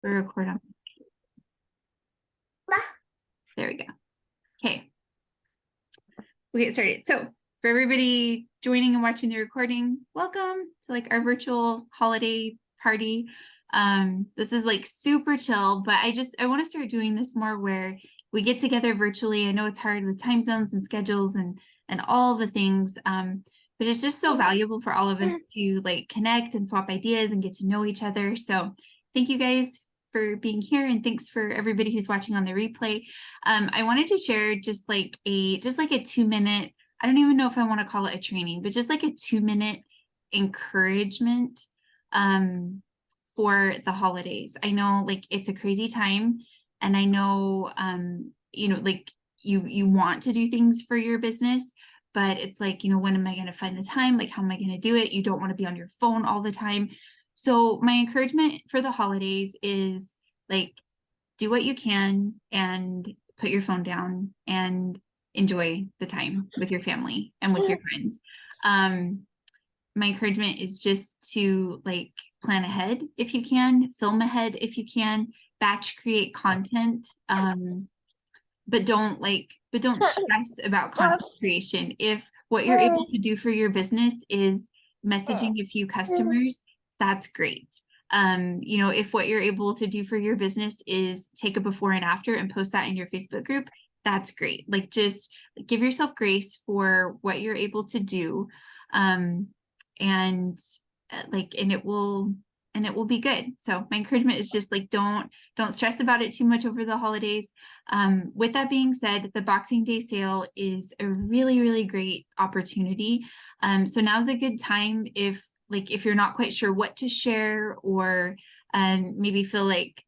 We record on. There we go. Okay. We'll get started. So for everybody joining and watching the recording, welcome to like our virtual holiday party. This is like super chill, but I want to start doing this more where we get together virtually. I know it's hard with time zones and schedules and all the things. But it's just so valuable for all of us to like connect and swap ideas and get to know each other. So thank you guys for being here, and thanks for everybody who's watching on the replay. I wanted to share just like a 2-minute, I don't even know if I want to call it a training, but just like a 2-minute encouragement for the holidays. I know like it's a crazy time, and I know like you want to do things for your business, but it's like, when am I going to find the time? Like, how am I going to do it? You don't want to be on your phone all the time. So my encouragement for the holidays is like, do what you can and put your phone down and enjoy the time with your family and with your friends. My encouragement is just to like plan ahead if you can, film ahead if you can, batch create content. But don't stress about content creation. If what you're able to do for your business is messaging a few customers, that's great. If what you're able to do for your business is take a before and after and post that in your Facebook group, that's great. Like, just give yourself grace for what you're able to do. And it will be good. So my encouragement is just like, don't stress about it too much over the holidays. With that being said, the Boxing Day sale is a really, really great opportunity. So now's a good time if you're not quite sure what to share, or maybe feel like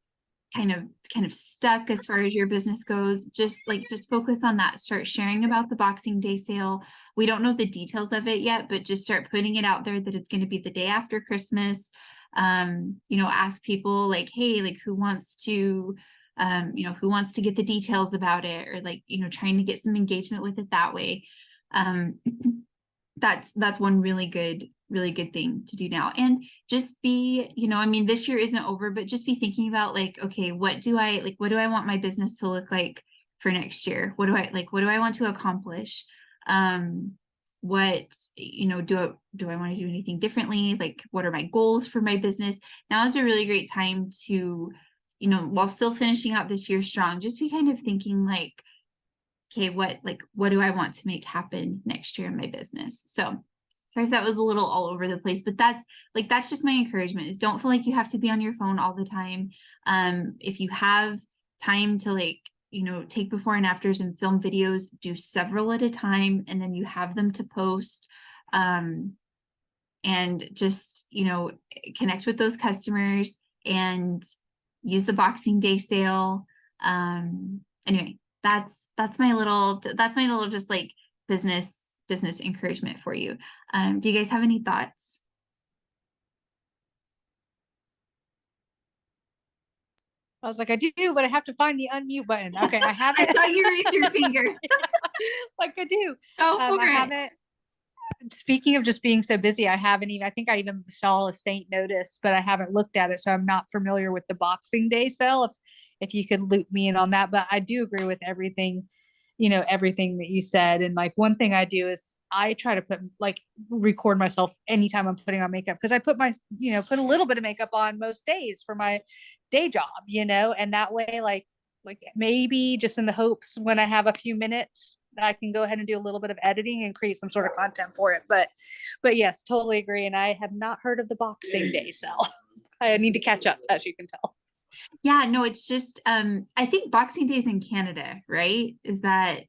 kind of stuck as far as your business goes, just focus on that. Start sharing about the Boxing Day sale. We don't know the details of it yet, but just start putting it out there that it's going to be the day after Christmas. Ask people like, hey, like who wants to get the details about it, or like, trying to get some engagement with it that way. That's one really good thing to do now. And just be, this year isn't over, but just be thinking about like, okay, what do I want my business to look like for next year? What do I want to accomplish? What, do I want to do anything differently? Like, what are my goals for my business? Now is a really great time to, while still finishing out this year strong, just be kind of thinking like, okay, what do I want to make happen next year in my business? So sorry if that was a little all over the place, but that's just my encouragement, is don't feel like you have to be on your phone all the time. If you have time to take before and afters and film videos, do several at a time, and then you have them to post. And just, connect with those customers and use the Boxing Day sale. Anyway, that's my little just like business encouragement for you. Do you guys have any thoughts? I was like, I do, but I have to find the unmute button. Okay, I have it. I saw you raise your finger. Like I do. Go for I it. haven't. Speaking of just being so busy, I think I even saw a Saint notice, but I haven't looked at it, so I'm not familiar with the Boxing Day sale. If you could loop me in on that, but I do agree with everything, everything that you said. And like one thing I do is I try to record myself anytime I'm putting on makeup, because I put a little bit of makeup on most days for my day job, and that way like maybe just in the hopes when I have a few minutes I can go ahead and do a little bit of editing and create some sort of content for it. But yes, totally agree. And I have not heard of the Boxing Day sale. I need to catch up, as you can tell. Yeah, no, it's just I think Boxing Day is in Canada, right? Is that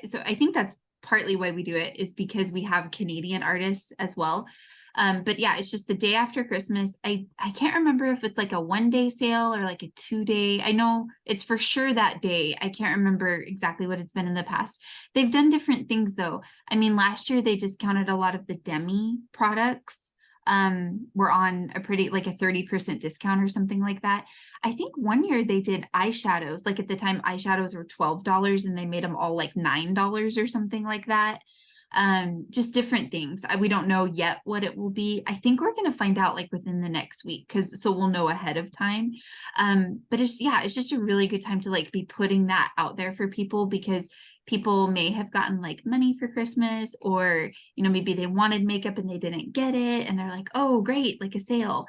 so? I think that's partly why we do it, is because we have Canadian artists as well. But yeah, it's just the day after Christmas. I can't remember if it's like a 1-day sale or like a 2-day. I know it's for sure that day. I can't remember exactly what it's been in the past. They've done different things though. I mean, last year they discounted a lot of the Demi products. Were on a pretty like a 30% discount or something like that. I think one year they did eyeshadows. Like at the time, eyeshadows were $12 and they made them all like $9 or something like that. just different things. We don't know yet what it will be. I think we're going to find out like within the next week, because so we'll know ahead of time. But it's just a really good time to like be putting that out there for people, because people may have gotten like money for Christmas, or maybe they wanted makeup and they didn't get it, and they're like, oh great, like a sale.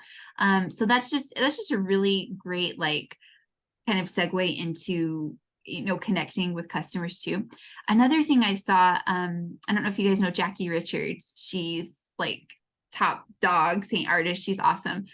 So that's just a really great like kind of segue into connecting with customers too. Another thing I saw, I don't know if you guys know Jackie Richards. She's like top dog Saint artist. She's awesome.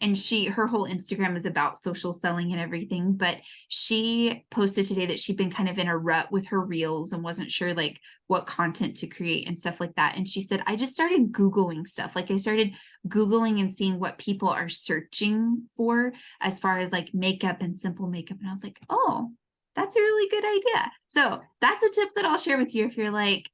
And her whole Instagram is about social selling and everything, but she posted today that she'd been kind of in a rut with her reels and wasn't sure like what content to create and stuff like that. And she said, I just started Googling stuff. Like I started Googling and seeing what people are searching for as far as like makeup and simple makeup. And I was like, oh, that's a really good idea. So that's a tip that I'll share with you if you're like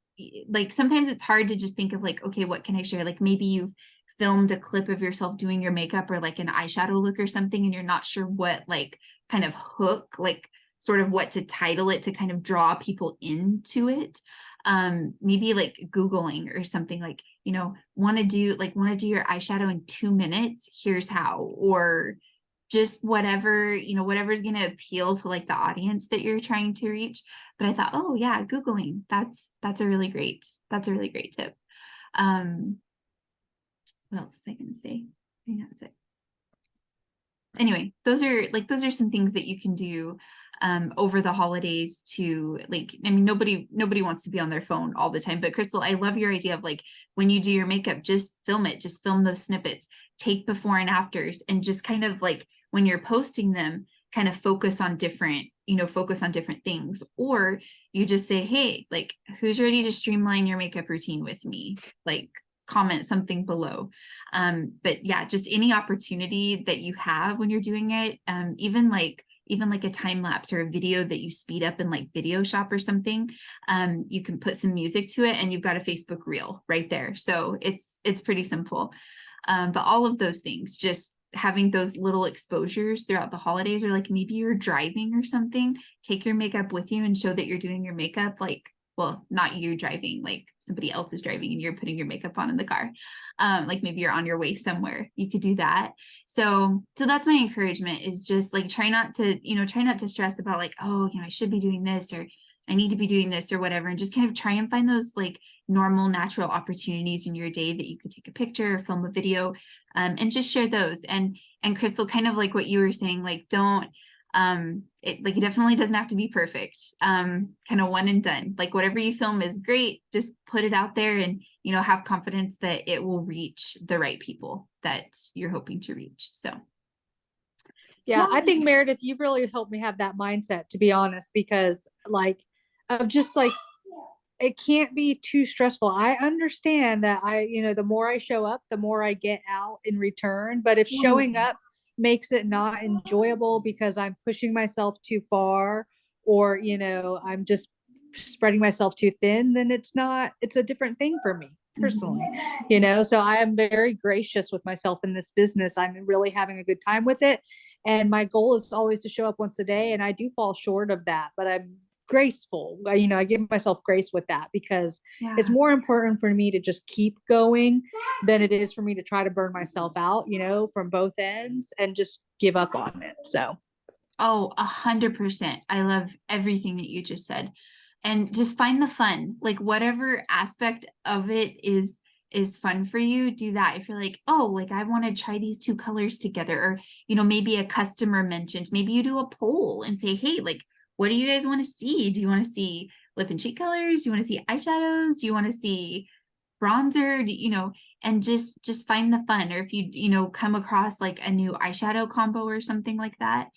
sometimes it's hard to just think of like, okay, what can I share? Like maybe you've filmed a clip of yourself doing your makeup or like an eyeshadow look or something, and you're not sure what like kind of hook, like sort of what to title it to kind of draw people into it. Maybe like Googling or something like, want to do your eyeshadow in 2 minutes, here's how, or just whatever, whatever's going to appeal to like the audience that you're trying to reach. But I thought, oh yeah, Googling, that's a really great tip. What else was I going to say? I think that's it. Anyway, those are some things that you can do over the holidays to like, I mean, nobody wants to be on their phone all the time, but Crystal, I love your idea of like, when you do your makeup, just film it, just film those snippets, take before and afters, and just kind of like, when you're posting them, kind of focus on different things. Or you just say, hey, like, who's ready to streamline your makeup routine with me? Like, comment something below. But yeah, just any opportunity that you have when you're doing it, even like a time lapse or a video that you speed up in like Video Shop or something, you can put some music to it and you've got a Facebook reel right there. So it's pretty simple. But all of those things, just having those little exposures throughout the holidays, or like maybe you're driving or something, take your makeup with you and show that you're doing your makeup, like, well, not you driving, like somebody else is driving and you're putting your makeup on in the car. Like maybe you're on your way somewhere, you could do that. So that's my encouragement, is just like, try not to stress about like, oh, I should be doing this, or I need to be doing this or whatever. And just kind of try and find those like normal, natural opportunities in your day that you could take a picture or film a video, and just share those. And Crystal, kind of like what you were saying, like, don't, it definitely doesn't have to be perfect. Kind of one and done. Like whatever you film is great. Just put it out there and, have confidence that it will reach the right people that you're hoping to reach. So. Yeah, I think Meredith, you've really helped me have that mindset, to be honest, because like, of just like, it can't be too stressful. I understand that the more I show up, the more I get out in return. But if showing up makes it not enjoyable because I'm pushing myself too far, or, I'm just spreading myself too thin, then it's a different thing for me personally, so I am very gracious with myself in this business. I'm really having a good time with it. And my goal is always to show up once a day. And I do fall short of that, but I'm graceful. I give myself grace with that, because it's more important for me to just keep going than it is for me to try to burn myself out, from both ends and just give up on it. So. Oh, 100%. I love everything that you just said. And just find the fun, like whatever aspect of it is fun for you, do that. If you're like, oh, like I want to try these two colors together, or, maybe a customer mentioned, maybe you do a poll and say, hey, like, what do you guys want to see? Do you want to see lip and cheek colors? Do you want to see eyeshadows? Do you want to see bronzer? And just find the fun. Or if you, come across like a new eyeshadow combo or something like that.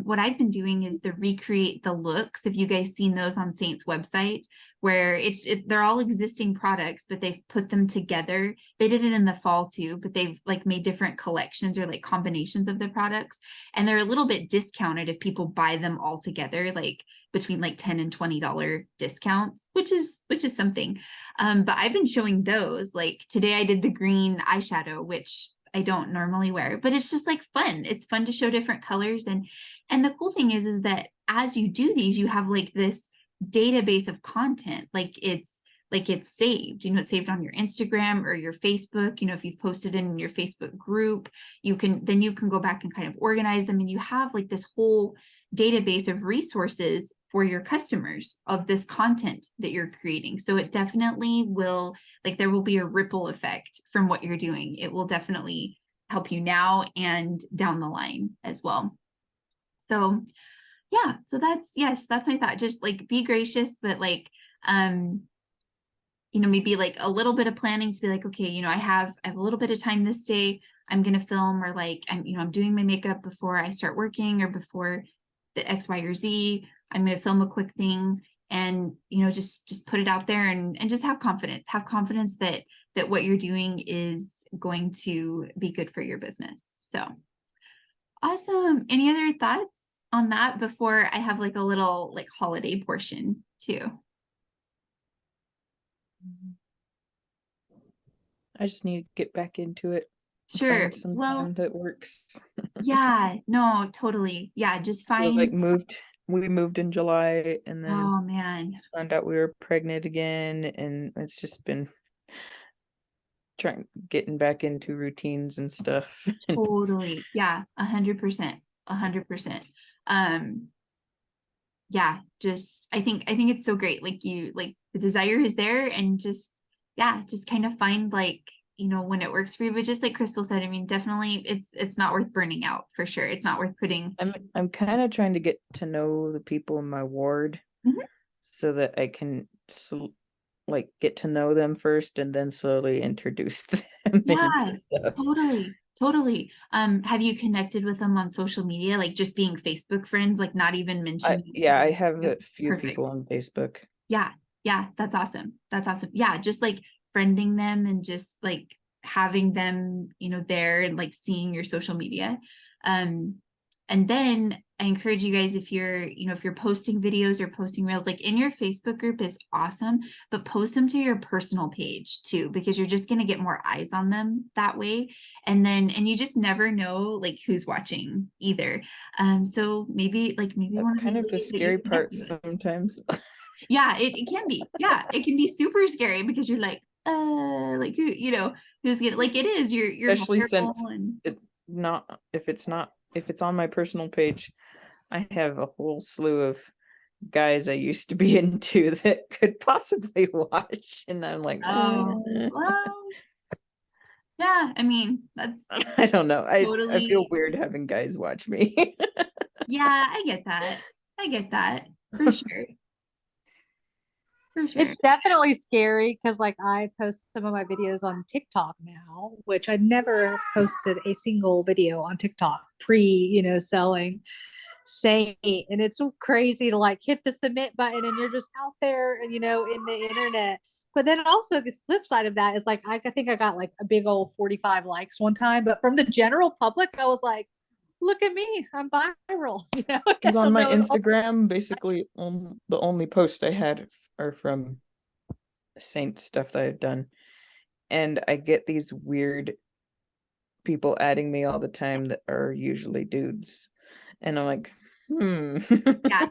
What I've been doing is the recreate the looks. If you guys seen those on Saint's website, where they're all existing products, but they've put them together. They did it in the fall too, but they've like made different collections or like combinations of the products, and they're a little bit discounted if people buy them all together, like between like $10 and $20 discounts, which is something. But I've been showing those. Like today I did the green eyeshadow, which I don't normally wear, but it's just like fun. It's fun to show different colors. And the cool thing is that as you do these, you have like this database of content. Like it's like it's saved, it's saved on your Instagram or your Facebook. If you've posted in your Facebook group, you can go back and kind of organize them, and you have like this whole database of resources for your customers of this content that you're creating. So it definitely will, like, there will be a ripple effect from what you're doing. It will definitely help you now and down the line as well. So yeah, so that's my thought. Just like be gracious, but like maybe like a little bit of planning to be like, okay, I have a little bit of time this day. I'm gonna film, or like I'm doing my makeup before I start working or before the X, Y, or Z. I'm gonna film a quick thing, and just put it out there, and just have confidence. Have confidence that what you're doing is going to be good for your business. So awesome. Any other thoughts on that before I have like a little like holiday portion too? I just need to get back into it. Sure. Find some time that works. Yeah, no, totally. Yeah, just We find. we moved in July, and then Oh man, found out we were pregnant again, and it's just been getting back into routines and stuff. totally. Yeah, 100%, 100%. Yeah, just I think it's so great. Like the desire is there, and just kind of find like when it works for you. But just like Crystal said, I mean, definitely it's not worth burning out for sure. It's not worth putting. I'm kind of trying to get to know the people in my ward, so that I can like get to know them first and then slowly introduce them Yeah, into stuff. totally. Have you connected with them on social media, like just being Facebook friends, like not even mentioning? I have Yep, a few perfect. people on Facebook. Yeah, that's awesome. That's awesome. Yeah, just like friending them and just like having them, there, and like seeing your social media. And then I encourage you guys, if you're posting videos or posting reels, like in your Facebook group is awesome, but post them to your personal page too, because you're just going to get more eyes on them that way. And you just never know like who's watching either. So maybe That's one of kind these of the ladies that you scary part connect with. sometimes. Yeah, it can be. Yeah, it can be super scary because you're like who, who's getting, like, it is, you're Especially vulnerable, since and if it's on my personal page, I have a whole slew of guys I used to be into that could possibly watch, and I'm like, well, yeah, I mean, that's I don't know. I feel totally, weird having guys watch me. yeah, I get that. I get that for sure. For sure. It's definitely scary because like I post some of my videos on TikTok now, which I never posted a single video on TikTok selling Saint. And it's so crazy to like hit the submit button and you're just out there, in the internet. But then also the flip side of that is like I think I got like a big old 45 likes one time, but from the general public, I was like, look at me, I'm viral, I Because on don't my know. Instagram, basically the only posts I had are from Saint stuff that I've done. And I get these weird people adding me all the time that are usually dudes. And I'm like, Yeah,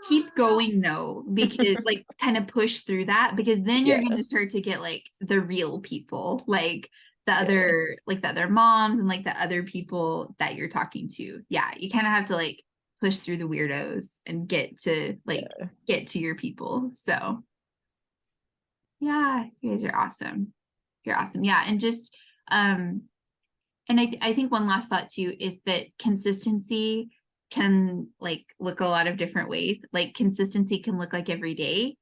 keep going though, because like kind of push through that, because then you're Yeah. going to start to get like the real people, like the Yeah. other moms and like the other people that you're talking to. Yeah, you kind of have to like push through the weirdos and get to your people. So yeah, you guys are awesome. You're awesome. Yeah, and just and I think one last thought too is that consistency can like look a lot of different ways. Like consistency can look like every day.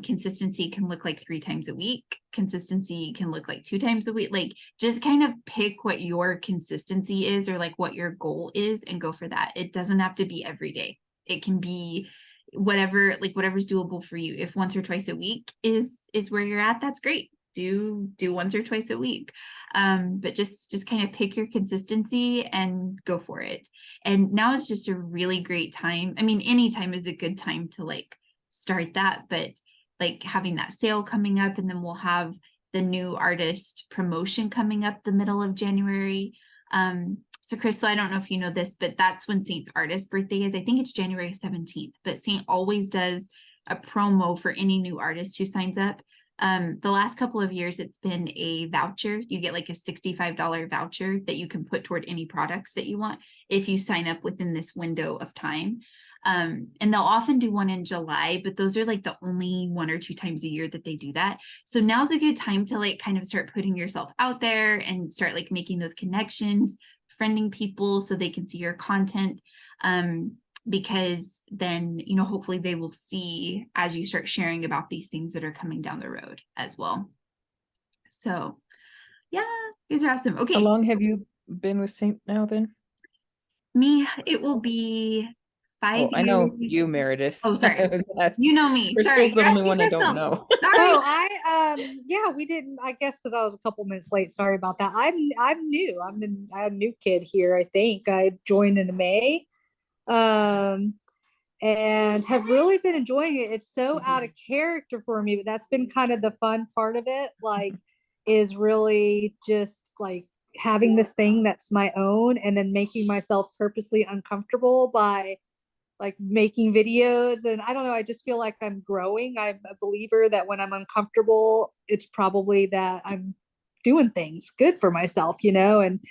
Consistency can look like 3 times a week. Consistency can look like 2 times a week. Like just kind of pick what your consistency is, or like what your goal is, and go for that. It doesn't have to be every day. It can be whatever's doable for you. If once or twice a week is where you're at, that's great. Do once or twice a week. But just kind of pick your consistency and go for it. And now is just a really great time. I mean, anytime is a good time to like start that, but like having that sale coming up, and then we'll have the new artist promotion coming up the middle of January. So Crystal, I don't know if you know this, but that's when Saint's artist birthday is. I think it's January 17th, but Saint always does a promo for any new artist who signs up. The last couple of years, it's been a voucher. You get like a $65 voucher that you can put toward any products that you want if you sign up within this window of time. And they'll often do one in July, but those are like the only 1 or 2 times a year that they do that. So now's a good time to like kind of start putting yourself out there and start like making those connections, friending people so they can see your content. Because then, you know, hopefully they will see as you start sharing about these things that are coming down the road as well. So yeah, these are awesome. How Okay, long have you been with Saint now then? me, it will be 5 Oh, I know years. you, Meredith. Oh, sorry. I was asking- You know me. Sorry, Crystal's the you're only asking one I don't Crystal. know. Sorry. Oh, yeah, we didn't. I guess because I was a couple minutes late. Sorry about that. I'm new. I'm a new kid here. I think I joined in May, and have really been enjoying it. It's so out of character for me, but that's been kind of the fun part of it. Like, is really just like having this thing that's my own, and then making myself purposely uncomfortable by like making videos. And I don't know, I just feel like I'm growing. I'm a believer that when I'm uncomfortable, it's probably that I'm doing things good for myself, you know, and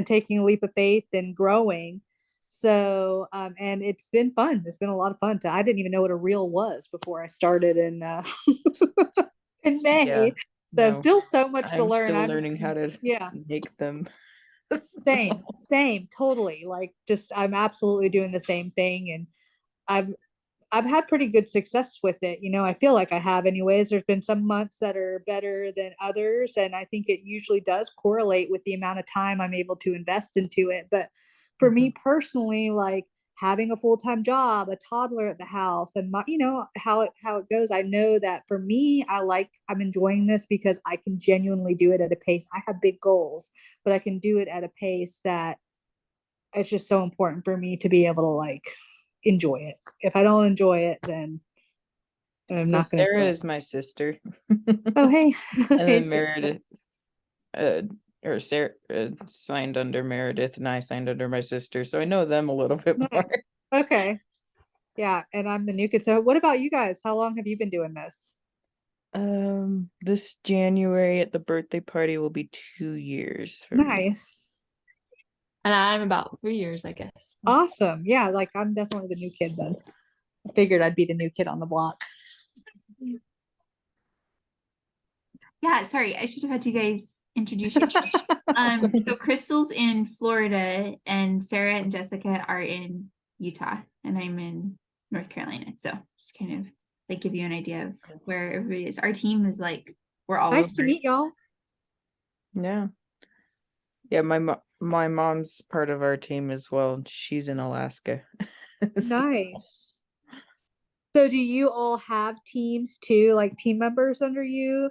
taking a leap of faith and growing. So and it's been fun. It's been a lot of fun. I didn't even know what a reel was before I started in May. So No, still so much to I'm learn. still learning how to Yeah, make them. same, totally. Like, just I'm absolutely doing the same thing, and I've I've had pretty good success with it. You know, I feel like I have anyways. There's been some months that are better than others, and I think it usually does correlate with the amount of time I'm able to invest into it. But for me personally, like having a full-time job, a toddler at the house, and my, you know, how it goes, I know that for me, I'm enjoying this because I can genuinely do it at a pace. I have big goals, but I can do it at a pace that it's just so important for me to be able to like enjoy it. If I don't enjoy it, then I'm So not going to do Sarah it. is my sister. Oh, hey. And Hey, then Sarah. Meredith, or Sarah signed under Meredith, and I signed under my sister, so I know them a little bit Nice. more. Okay. Yeah, and I'm the new kid. So what about you guys? How long have you been doing this? This January at the birthday party will be 2 years for me. Nice. And I'm about 3 years, I guess. Awesome. Yeah, like I'm definitely the new kid then. I figured I'd be the new kid on the block. Yeah, sorry, I should have had you guys introduce yourself. So Crystal's in Florida and Sarah and Jessica are in Utah and I'm in North Carolina. So just kind of like give you an idea of where everybody is. Our team is like, we're all Nice to over. meet y'all. Yeah. Yeah, my mom's part of our team as well, and she's in Alaska. Nice. So do you all have teams too, like team members under you?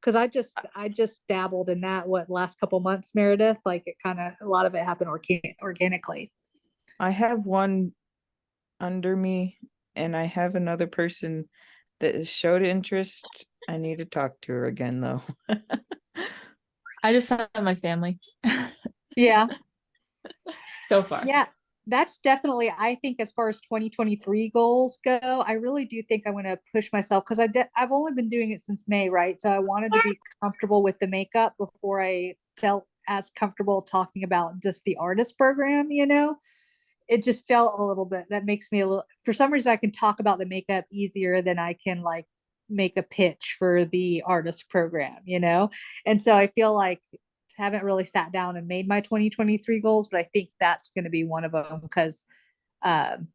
Because I just dabbled in that last couple months, Meredith. Like it kind of a lot of it happened organically. I have one under me, and I have another person that has showed interest. I need to talk to her again though. I just have my family Yeah. so far. Yeah, that's definitely, I think as far as 2023 goals go, I really do think I'm going to push myself because I've only been doing it since May, right? So I wanted to be comfortable with the makeup before I felt as comfortable talking about just the artist program, you know? It just felt a little bit, that makes me a little, for some reason, I can talk about the makeup easier than I can like make a pitch for the artist program, you know? And so I feel like haven't really sat down and made my 2023 goals, but I think that's going to be one of them because,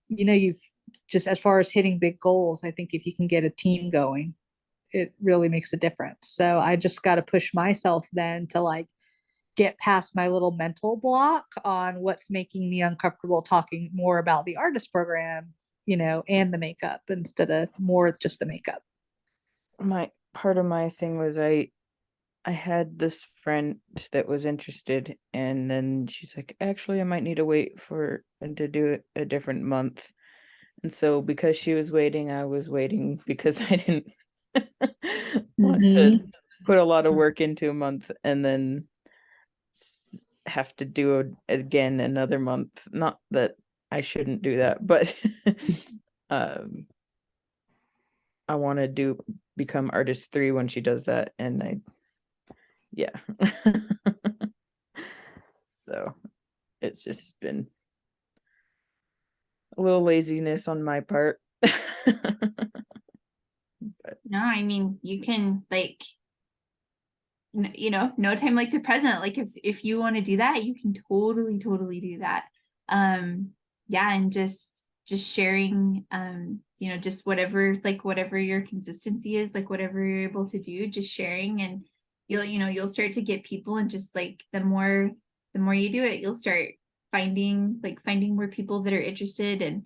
you know, you've just as far as hitting big goals, I think if you can get a team going, it really makes a difference. So I just got to push myself then to like get past my little mental block on what's making me uncomfortable talking more about the artist program, you know, and the makeup instead of more just the makeup. My part of my thing was I had this friend that was interested, and then she's like, actually, I might need to wait for and to do it a different month. And so because she was waiting, I was waiting because I didn't want to put a lot of work into a month and then have to do it again another month. Not that I shouldn't do that, but I want to become artist 3 when she does that, and yeah. So it's just been a little laziness on my part. No, I mean, you can like, you know, no time like the present. Like if you want to do that, you can totally do that. Yeah, and just sharing, you know, just whatever your consistency is, like whatever you're able to do, just sharing, and you'll start to get people, and just like the more you do it, you'll start finding more people that are interested. And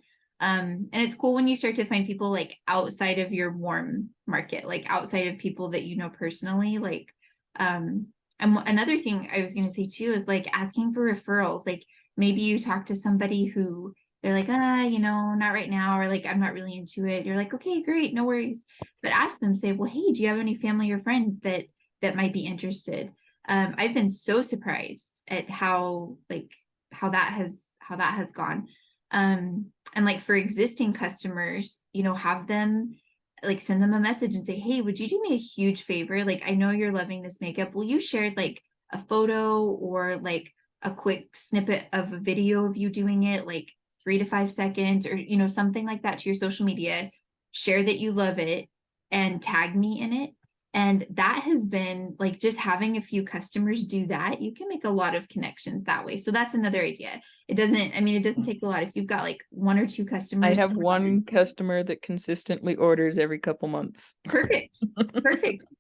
it's cool when you start to find people like outside of your warm market, like outside of people that you know personally, like and another thing I was going to say too is like asking for referrals. Like maybe you talk to somebody who they're like, you know, not right now, or like, I'm not really into it. You're like, okay, great, no worries. But ask them, say, well, hey, do you have any family or friend that might be interested? I've been so surprised at how that has gone. And like for existing customers, you know, have them like send them a message and say, hey, would you do me a huge favor? Like, I know you're loving this makeup. Will you share like a photo or like a quick snippet of a video of you doing it, like 3 to 5 seconds, or, you know, something like that to your social media, share that you love it and tag me in it. And that has been like just having a few customers do that. You can make a lot of connections that way. So that's another idea. It doesn't take a lot. If you've got like 1 or 2 I customers. have one customer that consistently orders every couple months. Perfect.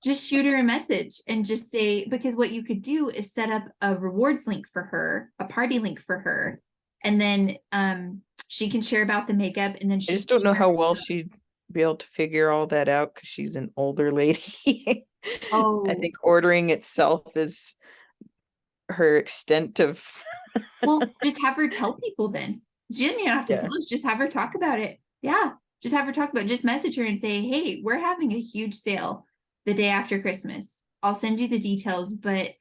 Just shoot her a message and just say, because what you could do is set up a rewards link for her, a party link for her, and then she can share about the makeup, and then I just don't know how well she'd be able to figure all that out because she's an older lady. Oh. I think ordering itself is her extent of Well, just have her tell people then. She doesn't even have to Yeah. post, just have her talk about it. Yeah. Just have her talk about it. Just message her and say, hey, we're having a huge sale the day after Christmas. I'll send you the details, but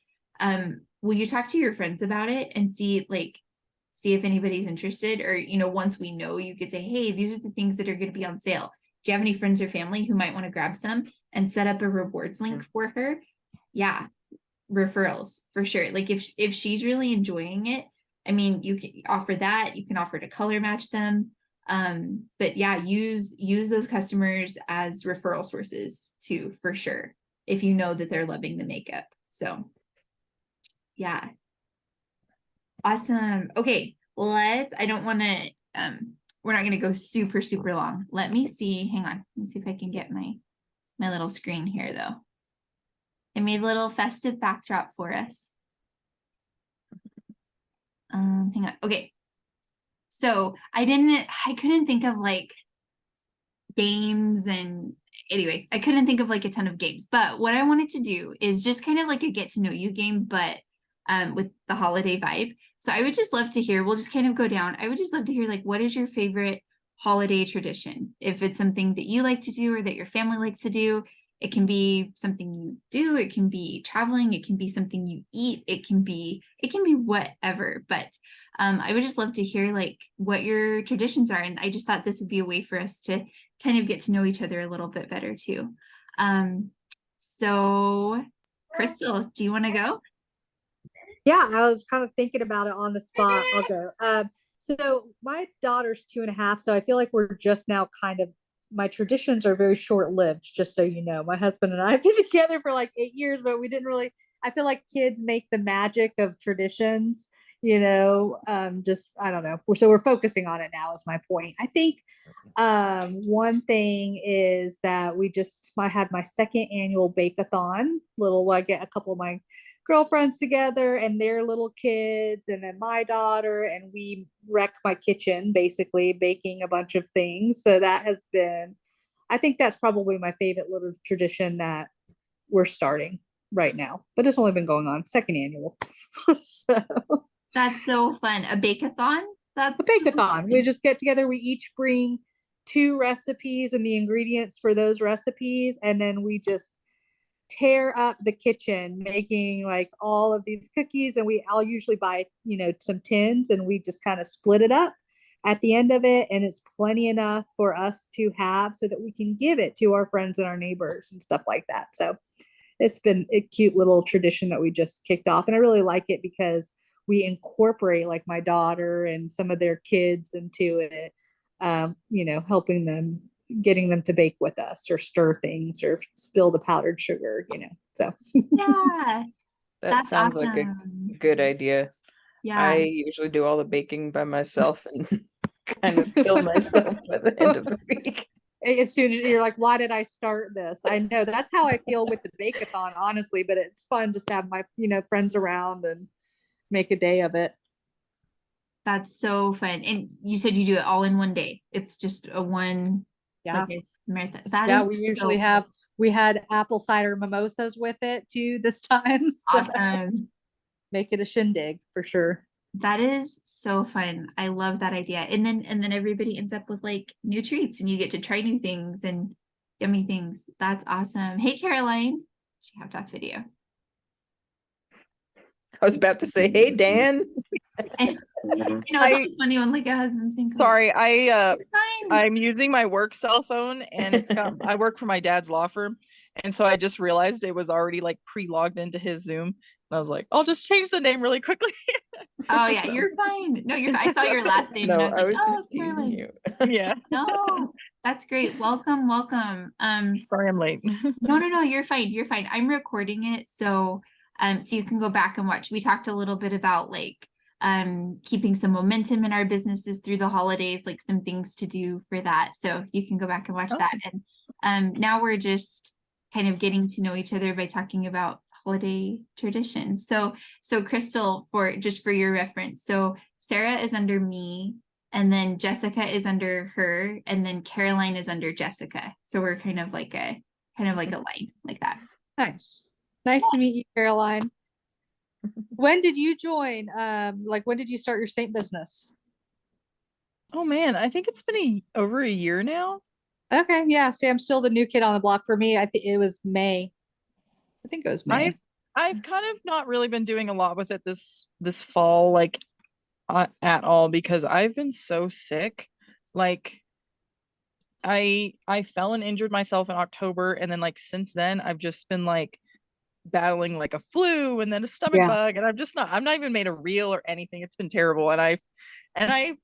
will you talk to your friends about it and see if anybody's interested? Or, you know, once we know, you could say, hey, these are the things that are going to be on sale. Do you have any friends or family who might want to grab some, and set up a rewards link for her? Yeah. Referrals for sure. Like if she's really enjoying it, I mean, you can offer that, you can offer to color match them. But yeah, use those customers as referral sources too, for sure, if you know that they're loving the makeup. So yeah. Awesome. Okay, I don't want to, we're not going to go super, super long. Let me see. Hang on. Let me see if I can get my little screen here though. It made a little festive backdrop for us. Hang on. Okay. So I couldn't think of like games, and anyway, I couldn't think of like a ton of games, but what I wanted to do is just kind of like a get to know you game, but with the holiday vibe. So I would just love to hear, we'll just kind of go down. I would just love to hear like, what is your favorite holiday tradition? If it's something that you like to do or that your family likes to do. It can be something you do, it can be traveling, it can be something you eat, it can be whatever. But I would just love to hear like what your traditions are. And I just thought this would be a way for us to kind of get to know each other a little bit better too. So Crystal, do you want to go? Yeah, I was kind of thinking about it on the spot. I'll go. So my daughter's 2.5, so I feel like we're just now kind of, my traditions are very short-lived, just so you know. My husband and I have been together for like 8 years, but we didn't really, I feel like kids make the magic of traditions, you know, just, I don't know. So we're focusing on it now is my point. I think one thing is that I had my second annual bake-a-thon. I get a couple of my girlfriends together and their little kids, and then my daughter, and we wreck my kitchen basically baking a bunch of things. So that has been, I think that's probably my favorite little tradition that we're starting right now, but it's only been going on second annual. So That's so fun. A bake-a-thon? That's a bake-a-thon. We just get together, we each bring 2 recipes and the ingredients for those recipes, and then we just tear up the kitchen making like all of these cookies. And I'll usually buy, you know, some tins, and we just kind of split it up at the end of it, and it's plenty enough for us to have so that we can give it to our friends and our neighbors and stuff like that. So it's been a cute little tradition that we just kicked off. And I really like it because we incorporate like my daughter and some of their kids into it, helping them, getting them to bake with us or stir things or spill the powdered sugar, so. Yeah, That that's sounds like a awesome. good idea. Yeah, I usually do all the baking by myself and kind of kill myself by the end of the week. As soon as you're like, why did I start this? I know that's how I feel with the bake-a-thon, honestly, but it's fun just to have my, friends around and make a day of it. that's so fun. And you said you do it all in one day. It's just a one, Yeah. like a marathon. That Yeah, is we so usually have, we had apple cider mimosas with it too this time. So awesome. make it a shindig for sure. That is so fun. I love that idea. And then everybody ends up with like new treats and you get to try new things and yummy things. That's awesome. Hey, Caroline. She hopped off video. I was about to say, hey, Dan. And, it's always funny when like a husband saying, Sorry, fine. I'm using my work cell phone and it's got I work for my dad's law firm. And so I just realized it was already like pre-logged into his Zoom. And I was like, I'll just change the name really quickly. Oh yeah, you're fine. No, you're fine. I saw your last name No, and I I was was like, oh, just teasing Caroline. you. Yeah. No, that's great. Welcome, welcome. Sorry I'm late. No, you're fine. You're fine. I'm recording it so you can go back and watch. We talked a little bit about like keeping some momentum in our businesses through the holidays, like some things to do for that. So you can go back and watch that. And now we're just kind of getting to know each other by talking about holiday traditions. So Crystal, for your reference, so Sarah is under me, and then Jessica is under her, and then Caroline is under Jessica. So we're kind of like a line like that. Nice. Nice to meet you, Caroline. When did you join? When did you start your Saint business? Oh man, I think it's been over a year now. Okay, yeah. See, I'm still the new kid on the block. For me, I think it was May. I think it was May. I've kind of not really been doing a lot with it this fall, at all, because I've been so sick. Like I fell and injured myself in October, and then like since then I've just been like battling like a flu and then a stomach bug, and I'm not even made a reel or anything. It's been terrible, and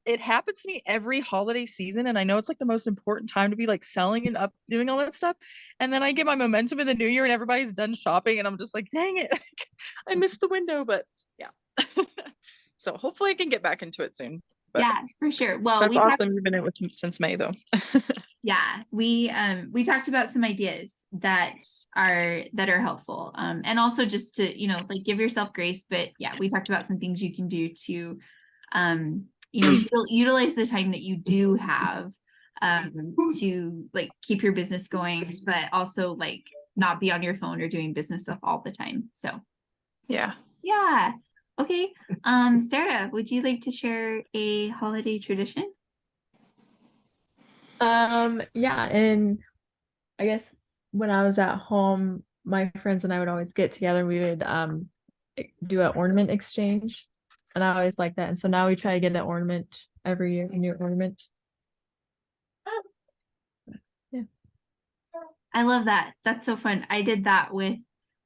it happens to me every holiday season, and I know it's like the most important time to be like selling and up doing all that stuff, and then I get my momentum in the new year and everybody's done shopping and I'm just like, dang it, I missed the window. But yeah. So hopefully I can get back into it soon. But yeah, for sure. Well, that's awesome. You've been in it since May though. Yeah, we talked about some ideas that are helpful, and also just to like give yourself grace. But yeah, we talked about some things you can do to utilize the time that you do have to like keep your business going, but also like not be on your phone or doing business stuff all the time. So yeah. Okay. Sarah, would you like to share a holiday tradition? Yeah, and I guess when I was at home, my friends and I would always get together. We would do an ornament exchange, and I always like that. And so now we try to get an ornament every year, a new ornament. Yeah, I love that. That's so fun. I did that with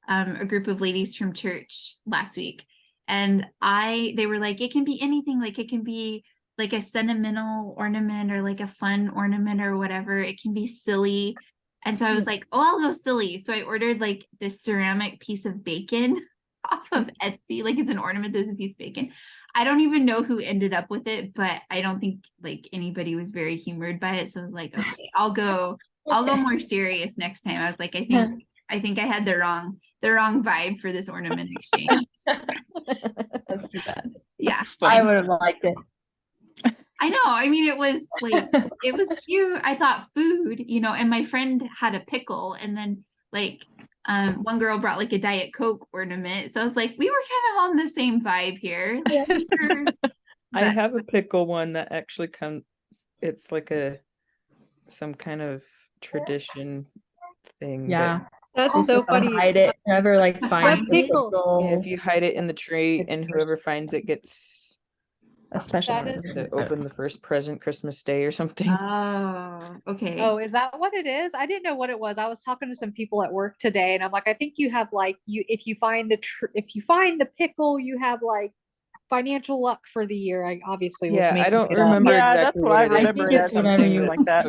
a group of ladies from church last week, and they were like, it can be anything. Like it can be like a sentimental ornament or like a fun ornament or whatever. It can be silly. And so I was like, oh, I'll go silly. So I ordered like this ceramic piece of bacon off of Etsy. Like it's an ornament, there's a piece of bacon. I don't even know who ended up with it, but I don't think like anybody was very humored by it. So I was like, okay, I'll go more serious next time. I was like, I think I had the wrong vibe for this ornament exchange. that's too bad. Yeah. I would have liked it. I know. I mean, it was like, it was cute. I thought food, and my friend had a pickle, and then like one girl brought like a Diet Coke ornament. So I was like, we were kind of on the same vibe here. I have a pickle one that actually comes, it's like some kind of tradition thing. Yeah. That's so funny. Hide it. Whoever like finds the pickle. pickle. If you hide it in the tree and whoever finds it gets a special That is- memory. To I don't open know. the first present Christmas Day or something. Oh, okay. Oh, is that what it is? I didn't know what it was. I was talking to some people at work today, and I'm like, I think you have like if you find if you find the pickle, you have like financial luck for the year. I obviously was Yeah, I making don't it up. remember Yeah, exactly that's what what I it is. remember but it it's as, whatever something you- like that.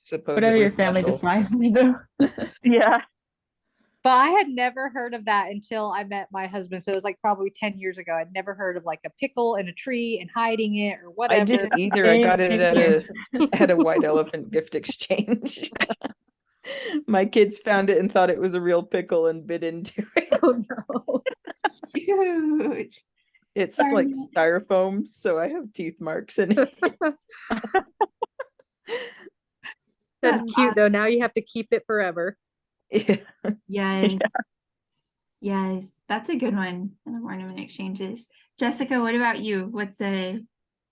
supposedly Whatever your family special. decides to do. Yeah. But I had never heard of that until I met my husband. So it was like probably 10 years ago. I'd never heard of like a pickle in a tree and hiding it or I whatever. didn't either. I got it Same at here. a white elephant gift exchange. My kids found it and thought it was a real pickle and bit into it. Oh no. Shoot. It's Darn like it. styrofoam, so I have teeth marks in it. That's That's cute though. Now you have to keep it forever. Yeah. Yes. Yes, that's a good one. And the ornament exchanges. Jessica, what about you? What's a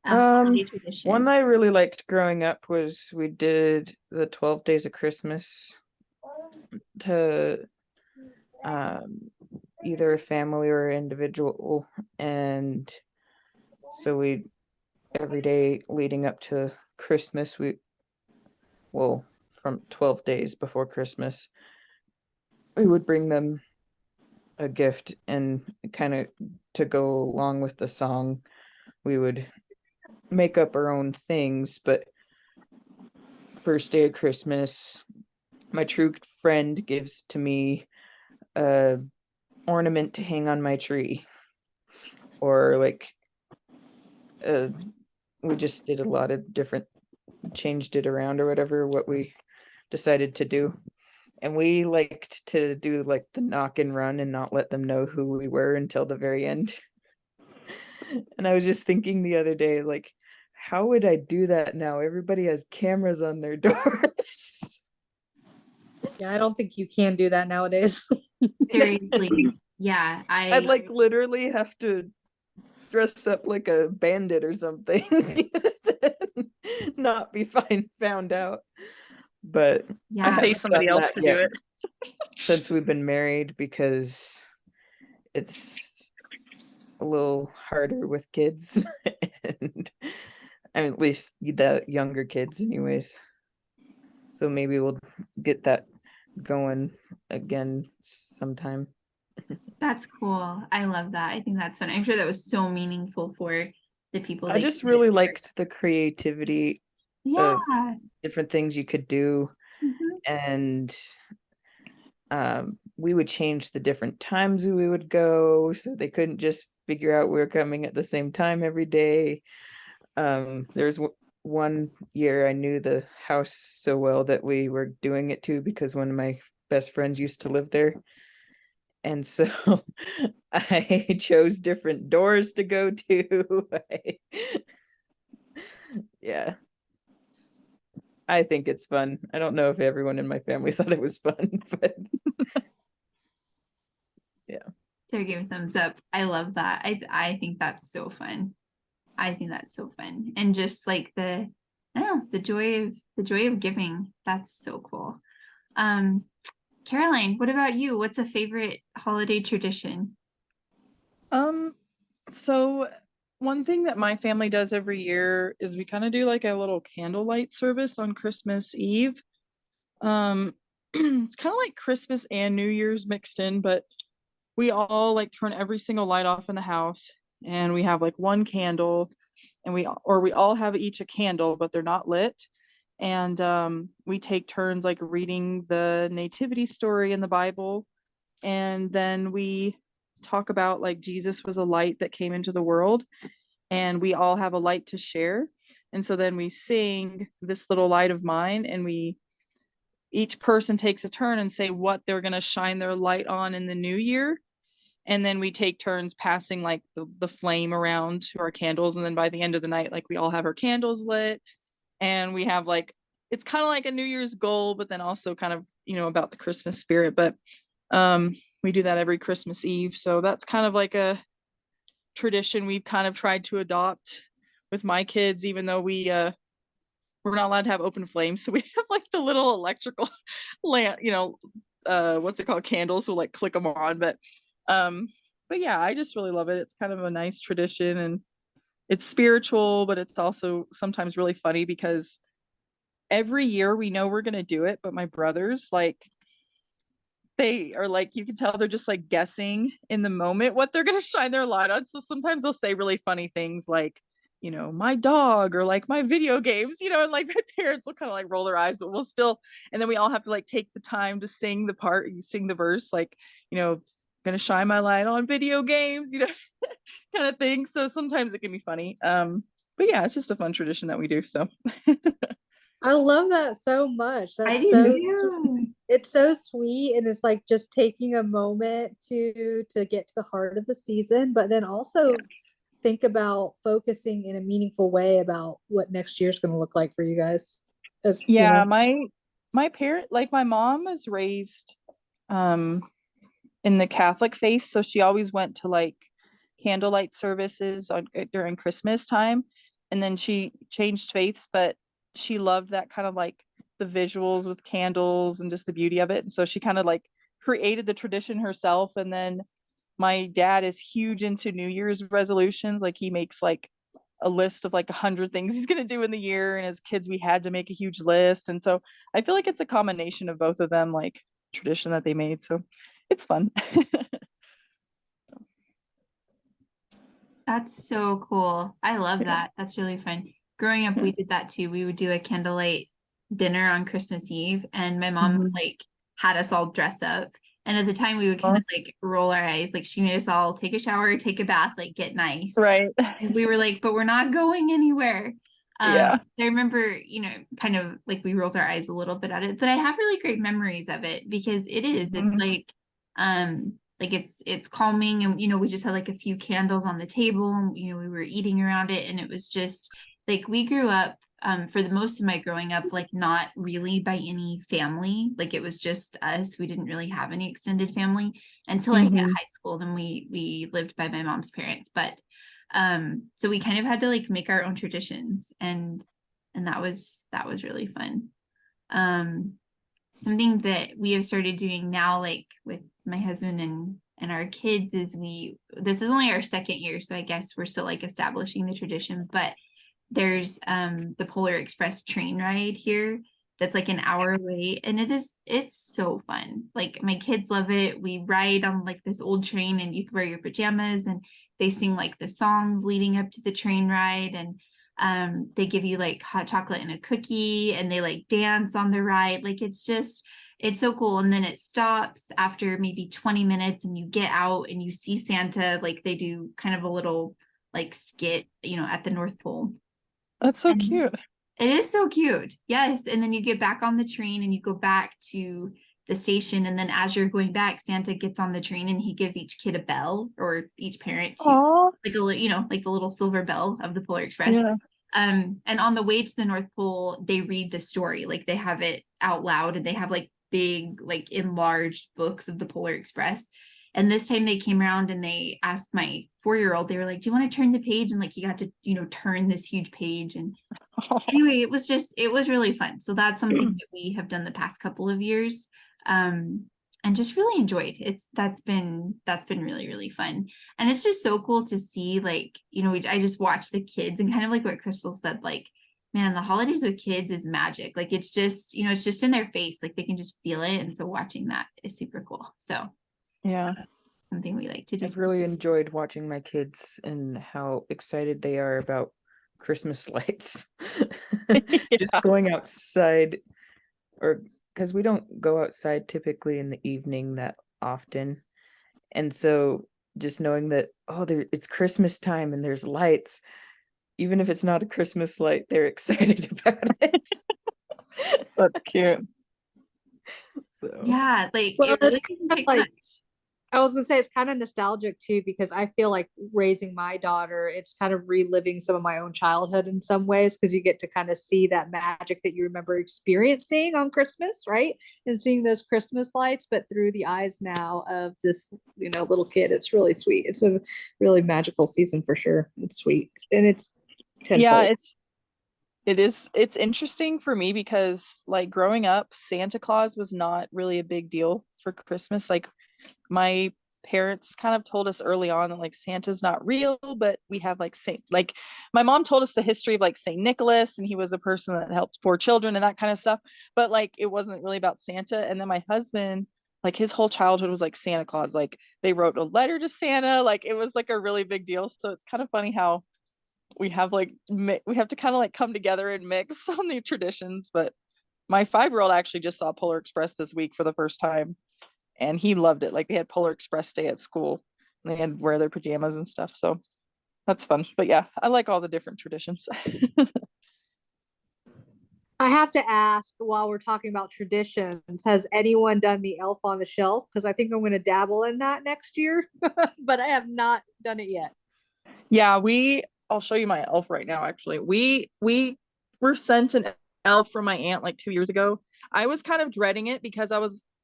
holiday tradition? One that I really liked growing up was we did the 12 Days of Christmas to either a family or individual, and so we every day leading up to Christmas, from 12 days before Christmas, we would bring them a gift, and kind of to go along with the song, we would make up our own things. But first day of Christmas, my true friend gives to me a ornament to hang on my tree, or like we just did a lot of different, changed it around or whatever, what we decided to do. And we liked to do like the knock and run and not let them know who we were until the very end. And I was just thinking the other day, like, how would I do that now? Everybody has cameras on their doors. Yeah, I don't think you can do that nowadays. Seriously. Yeah, I'd like literally have to dress up like a bandit or something just to not be found out. But yeah. I haven't Pay somebody done else that to do yet it. since we've been married, because it's a little harder with kids. And I mean, at least the younger kids anyways, so maybe we'll get that going again sometime. That's cool. I love that. I think that's fun. I'm sure that was so meaningful for the people I that just gave really it. liked the creativity, Yeah. different things you could do. Mhm. And we would change the different times we would go, so they couldn't just figure out we were coming at the same time every day. There's one year I knew the house so well that we were doing it to because one of my best friends used to live there. And so I chose different doors to go to. Yeah. I think it's fun. I don't know if everyone in my family thought it was fun, but Sarah gave a thumbs up. I love that. I think that's so fun. I think that's so fun. And just like I don't know, the joy of giving. That's so cool. Caroline, what about you? What's a favorite holiday tradition? So one thing that my family does every year is we kind of do like a little candlelight service on Christmas Eve. It's kind of like Christmas and New Year's mixed in, but we all like turn every single light off in the house, and we have like one candle, and we all have each a candle, but they're not lit. And we take turns like reading the nativity story in the Bible, and then we talk about like Jesus was a light that came into the world, and we all have a light to share. And so then we sing This Little Light of Mine, and each person takes a turn and say what they're going to shine their light on in the new year. And then we take turns passing like the flame around to our candles. And then by the end of the night, like we all have our candles lit, and we have like, it's kind of like a New Year's goal, but then also kind of, about the Christmas spirit. But we do that every Christmas Eve. So that's kind of like a tradition we've kind of tried to adopt with my kids, even though we're not allowed to have open flames. So we have like the little electrical lamp, what's it called? Candles. So like click them on. But yeah, I just really love it. It's kind of a nice tradition, and it's spiritual, but it's also sometimes really funny because every year we know we're gonna do it, but my brothers, like, they are like, you can tell they're just like guessing in the moment what they're gonna shine their light on. So sometimes they'll say really funny things like, my dog, or like my video games, and like my parents will kind of like roll their eyes, but we'll still, and then we all have to like take the time to sing the part, you sing the verse, like, gonna shine my light on video games, kind of thing. So sometimes it can be funny. But yeah, it's just a fun tradition that we do. So I love that so much. I That's do so too. it's so sweet, and it's like just taking a moment to get to the heart of the season, but then also think about focusing in a meaningful way about what next year's going to look like for you guys. As yeah, my parent, like my mom was raised um in the Catholic faith, so she always went to like candlelight services during Christmas time, and then she changed faiths, but she loved that kind of like the visuals with candles and just the beauty of it, and so she kind of like created the tradition herself. And then my dad is huge into New Year's resolutions, like he makes like a list of like 100 things he's going to do in the year, and as kids we had to make a huge list, and so I feel like it's a combination of both of them, like tradition that they made, so it's fun. That's so cool. I love that. That's really fun. Growing up, we did that too. We would do a candlelight dinner on Christmas Eve, and my mom Mhm. like had us all dress up. And at the time, we would kind of like roll our eyes. Like she made us all take a shower, take a bath, like get nice. Right. And we were like, but we're not going anywhere. Yeah. I remember, kind of like we rolled our eyes a little bit at it, but I have really great memories of it because it's Mhm. like it's calming, and we just had like a few candles on the table, and we were eating around it, and it was just like we grew up for the most of my growing up, like not really by any family. Like it was just us. We didn't really have any extended family until I hit Mhm. high school. Then we lived by my mom's parents, but so we kind of had to like make our own traditions, and that was really fun. um Something that we have started doing now, like with my husband and our kids, is this is only our second year, so I guess we're still like establishing the tradition, but there's the Polar Express train ride here that's like an hour away, and it's so fun. Like my kids love it. We ride on like this old train, and you can wear your pajamas, and they sing like the songs leading up to the train ride, and they give you like hot chocolate and a cookie, and they like dance on the ride. Like it's so cool. And then it stops after maybe 20 minutes, and you get out and you see Santa. Like they do kind of a little like skit, at the North Pole. That's so And cute. it is so cute. Yes. And then you get back on the train and you go back to the station. And then as you're going back, Santa gets on the train and he gives each kid a bell, or each parent to Aw. like like the little silver bell of the Polar Express. Yeah. And on the way to the North Pole, they read the story, like they have it out loud, and they have like big, like enlarged books of the Polar Express. And this time they came around and they asked my 4-year-old, they were like, do you want to turn the page? And like he got to, turn this huge page. And anyway, it was really fun. So that's something that we have done the past couple of years. And just really enjoyed. That's been really, really fun. And it's just so cool to see, like, I just watch the kids, and kind of like what Crystal said, like, man, the holidays with kids is magic. Like it's just, it's just in their face, like they can just feel it. And so watching that is super cool. So Yeah. that's something we like to do. I've really enjoyed watching my kids and how excited they are about Christmas lights. Just Yeah. going outside, or because we don't go outside typically in the evening that often. And so just knowing that, it's Christmas time and there's lights, even if it's not a Christmas light, they're excited about it. That's cute. So Yeah, like Well, it really it's doesn't kind of take like, much. I was gonna say it's kind of nostalgic too, because I feel like raising my daughter, it's kind of reliving some of my own childhood in some ways, because you get to kind of see that magic that you remember experiencing on Christmas, right? And seeing those Christmas lights, but through the eyes now of this, little kid. It's really sweet. It's a really magical season for sure. It's sweet. And it's Yeah, tenfold. it's interesting for me because like growing up, Santa Claus was not really a big deal for Christmas. Like my parents kind of told us early on that like Santa's not real, but we have like Saint, like my mom told us the history of like Saint Nicholas, and he was a person that helped poor children and that kind of stuff, but like it wasn't really about Santa. And then my husband, like his whole childhood was like Santa Claus, like they wrote a letter to Santa, like it was like a really big deal. So it's kind of funny how we have like we have to kind of like come together and mix on the traditions. But my 5-year-old actually just saw Polar Express this week for the first time, and he loved it. Like they had Polar Express day at school, and they had to wear their pajamas and stuff. So that's fun. But yeah, I like all the different traditions. I have to ask, while we're talking about traditions, has anyone done the Elf on the Shelf? Because I think I'm going to dabble in that next year, but I have not done it yet. Yeah, I'll show you my elf right now, actually. We were sent an elf from my aunt like 2 years ago. I was kind of dreading it because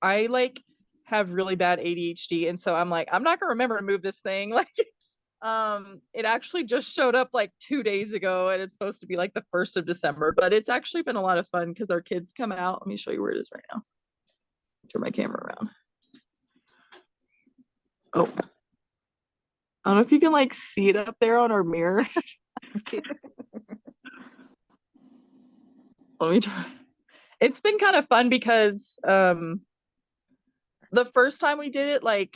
I like have really bad ADHD, and so I'm like, I'm not gonna remember to move this thing. Like it actually just showed up like 2 days ago, and it's supposed to be like the 1st of December, but it's actually been a lot of fun because our kids come out. Let me show you where it is right now. Turn my camera around. Oh, I don't know if you can like see it up there on our mirror. Let me try. It's been kind of fun because the first time we did it, like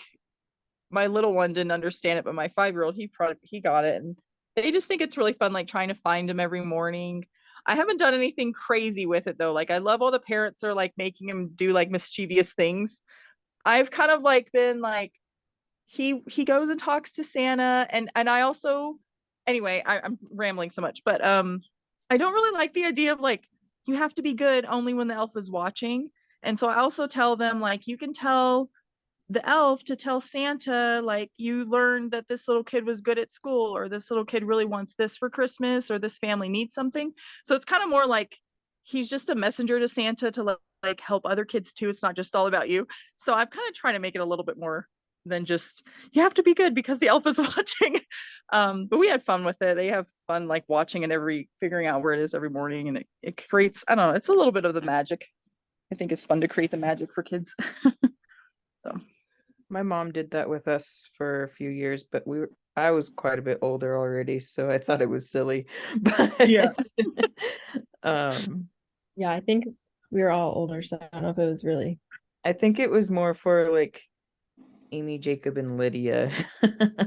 my little one didn't understand it, but my 5-year-old, he got it, and they just think it's really fun, like trying to find him every morning. I haven't done anything crazy with it though. Like I love all the parents are like making him do like mischievous things. I've kind of like been like he goes and talks to Santa, and I also, anyway, I'm rambling so much, but I don't really like the idea of like you have to be good only when the elf is watching. And so I also tell them like you can tell the elf to tell Santa like you learned that this little kid was good at school, or this little kid really wants this for Christmas, or this family needs something. So it's kind of more like he's just a messenger to Santa to like help other kids too. It's not just all about you. So I'm kind of trying to make it a little bit more than just you have to be good because the elf is watching. But we had fun with it. They have fun like watching and figuring out where it is every morning, and it creates, I don't know, it's a little bit of the magic. I think it's fun to create the magic for kids. So My mom did that with us for a few years, but I was quite a bit older already, so I thought it was silly. But Yeah. Yeah, I think we were all older, so I don't know if it was really. I think it was more for like Amy, Jacob, and Lydia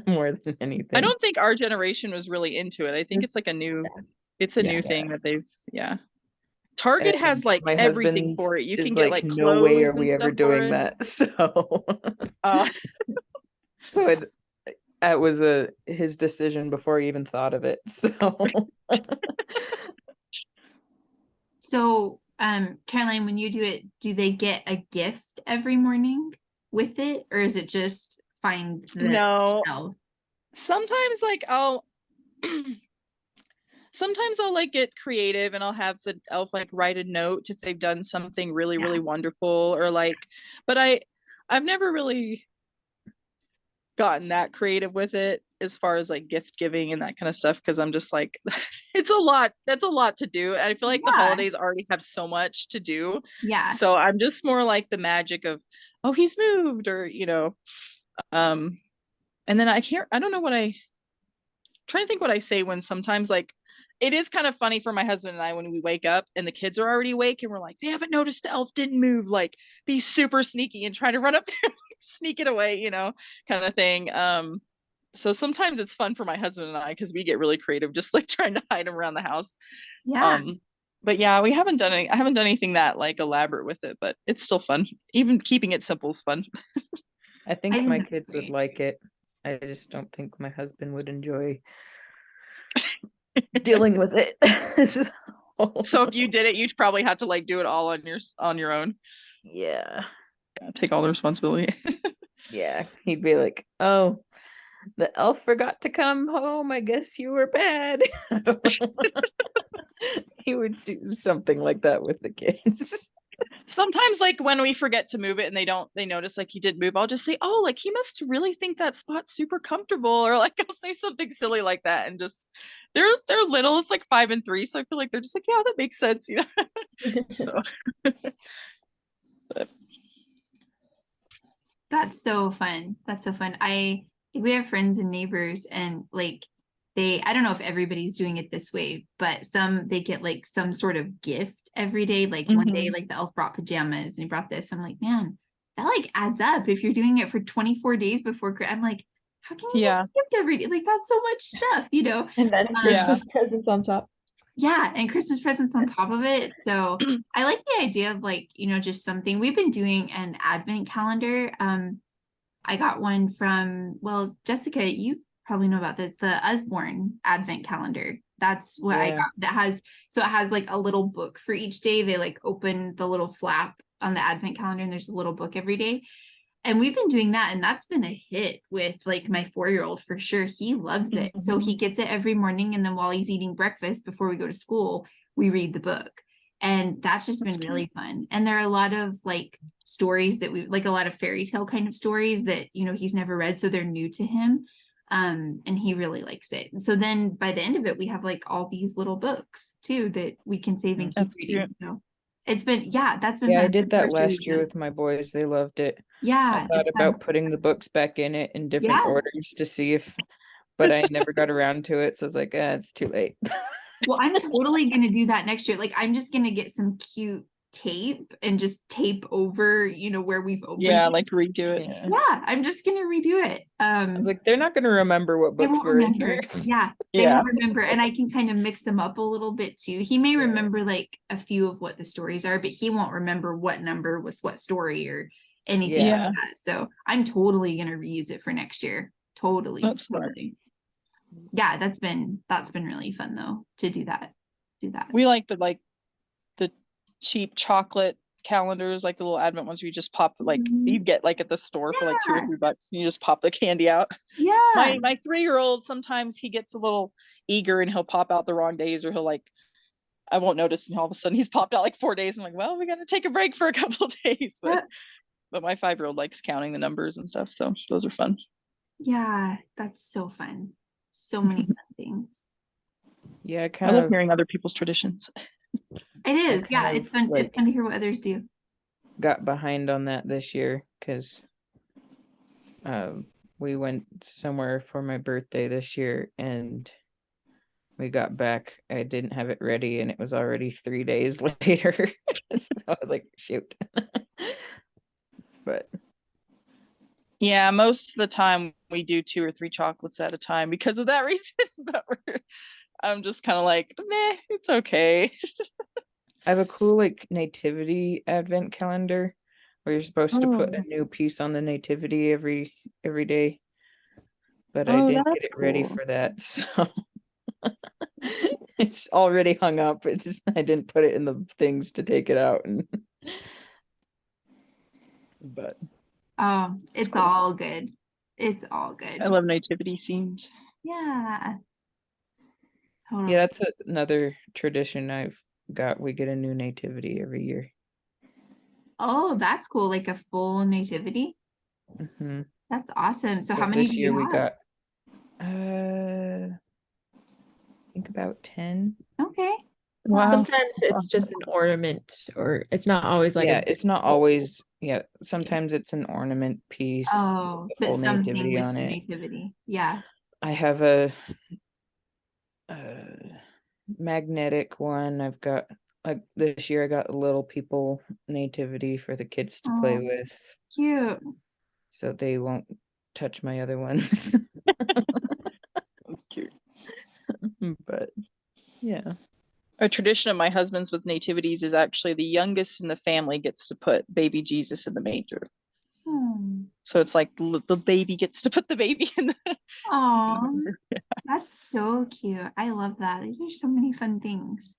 more than anything. I don't think our generation was really into it. I think it's like it's a new thing that they've, yeah. Target has And like my everything for husband it. You is can get like no way clothes are and we ever stuff for doing it. that. So Uh, so it was his decision before he even thought of it. So, Caroline, when you do it, do they get a gift every morning with it, or is it just find the no, elf? sometimes like sometimes I'll like get creative and I'll have the elf like write a note if they've done something really, Yeah. really wonderful, or like, but I've never really gotten that creative with it as far as like gift giving and that kind of stuff, because I'm just like it's a lot, that's a lot to do, and I feel like the Yeah. holidays already have so much to do. Yeah. So I'm just more like the magic of, oh, he's moved, or and then I don't know what trying to think what I say when sometimes like it is kind of funny for my husband and I when we wake up and the kids are already awake and we're like, they haven't noticed the elf didn't move, like be super sneaky and try to run up there and sneak it away, kind of thing. So sometimes it's fun for my husband and I because we get really creative, just like trying to hide him around the house. Yeah. But yeah, I haven't done anything that like elaborate with it, but it's still fun. Even keeping it simple is fun. I think think my that's kids would great. like it. I just don't think my husband would enjoy dealing with it. So if you did it, you'd probably have to like do it all on your own. Yeah. Yeah, take all the responsibility. Yeah. He'd be like, oh, the elf forgot to come home. I guess you were bad. He would do something like that with the kids. Sometimes like when we forget to move it and they notice like he did move, I'll just say, oh, like he must really think that spot's super comfortable, or like I'll say something silly like that, and just they're little, it's like 5 and 3, so I feel like they're just like, yeah, that makes sense. So That's That's so fun. That's so fun. We have friends and neighbors and like I don't know if everybody's doing it this way, but they get like some sort of gift every day. Like one day, like the elf brought pajamas and he brought this. I'm like, man, that like adds up if you're doing it for 24 days before. I'm like, how can you get Yeah. a gift every day? Like that's so much stuff, you know? And then Christmas presents on top. Yeah, and Christmas presents on top of it. So I like the idea of like, just something. We've been doing an advent calendar. I got one from, well, Jessica, you probably know about the Usborne advent calendar. That's what I Yeah. got. So it has like a little book for each day. They like open the little flap on the advent calendar and there's a little book every day. And we've been doing that, and that's been a hit with like my 4-year-old for sure. He loves it. So he gets it every morning, and then while he's eating breakfast before we go to school, we read the book. And that's just That's been really fun. And there are a lot of like stories that we like, a lot of fairy tale kind of stories that he's never read, so they're new to him. And he really likes it. And so then by the end of it, we have like all these little books too that we can save and keep That's reading. cute. So that's been that's been Yeah, I fun. did that First last year revision. with my boys. They loved it. Yeah, I thought it's fun. about putting the books back in it in different Yeah. orders to see if, but I never got around to it. So I was like, it's too late. Well, I'm totally gonna do that next year. Like I'm just gonna get some cute tape and just tape over, where we've opened Yeah, it. like redo it. Yeah. Yeah, I'm just gonna redo it. I was like, they're not gonna remember what They books won't were in remember. here. Yeah, they Yeah. won't remember. And I can kind of mix them up a little bit too. He may Yeah. remember like a few of what the stories are, but he won't remember what number was what story or anything Yeah. like that. So I'm totally gonna reuse it for next year. Totally. That's smart. Totally. Yeah, that's been really fun though to do that. We like the cheap chocolate calendars, like the little advent ones where you just pop like Mhm. you get like at the store for like $2 or $3 and you just pop the candy out. Yeah. My 3-year-old, sometimes he gets a little eager and he'll pop out the wrong days, or he'll like, I won't notice, and all of a sudden he's popped out like 4 days. I'm like, well, we gotta take a break for a couple of days. But my 5-year-old likes counting the numbers and stuff, so those are fun. Yeah, that's so fun. So many fun things. Yeah, I I kind love of hearing other people's traditions. It is. Yeah, kind it's of, fun. like- It's fun to hear what others do. got behind on that this year because we went somewhere for my birthday this year and we got back. I didn't have it ready and it was already 3 days later. So I was like, shoot. But Yeah, most of the time we do 2 or 3 chocolates at a time because of that reason. But I'm just kind of like, meh, it's okay. I have a cool like nativity advent calendar where you're supposed to put a new piece on the nativity every day. But I Oh, didn't get that's it ready cool. for that, so it's already hung up. It's just I didn't put it in the things to take it out and but Oh, it's cool. all good. It's all good. I love nativity scenes. Yeah. Totally. yeah, that's another tradition I've got. We get a new nativity every year. Oh, that's cool. Like a full nativity. Hmm. That's awesome. So how But many this do year you we have? got I think about 10. Okay. Wow. Sometimes that's it's just an ornament, or it's not always like Yeah, a it's not always sometimes it's an ornament piece Oh, with a but full something nativity with on the it. nativity. Yeah. I have a magnetic one. I've got like this year I got a little people nativity for the kids to play Oh, with, cute. so they won't touch my other ones. That's cute. But yeah. A tradition of my husband's with nativities is actually the youngest in the family gets to put baby Jesus in the manger. Hmm. So it's like the baby gets to put the baby in the Aw, manger. that's so cute. I love that. These are so many fun things.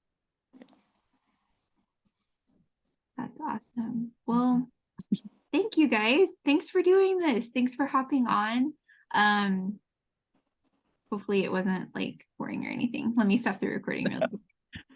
That's awesome. Well, thank you guys. Thanks for doing this. Thanks for hopping on. Hopefully it wasn't like boring or anything. Let me stop the recording real quick.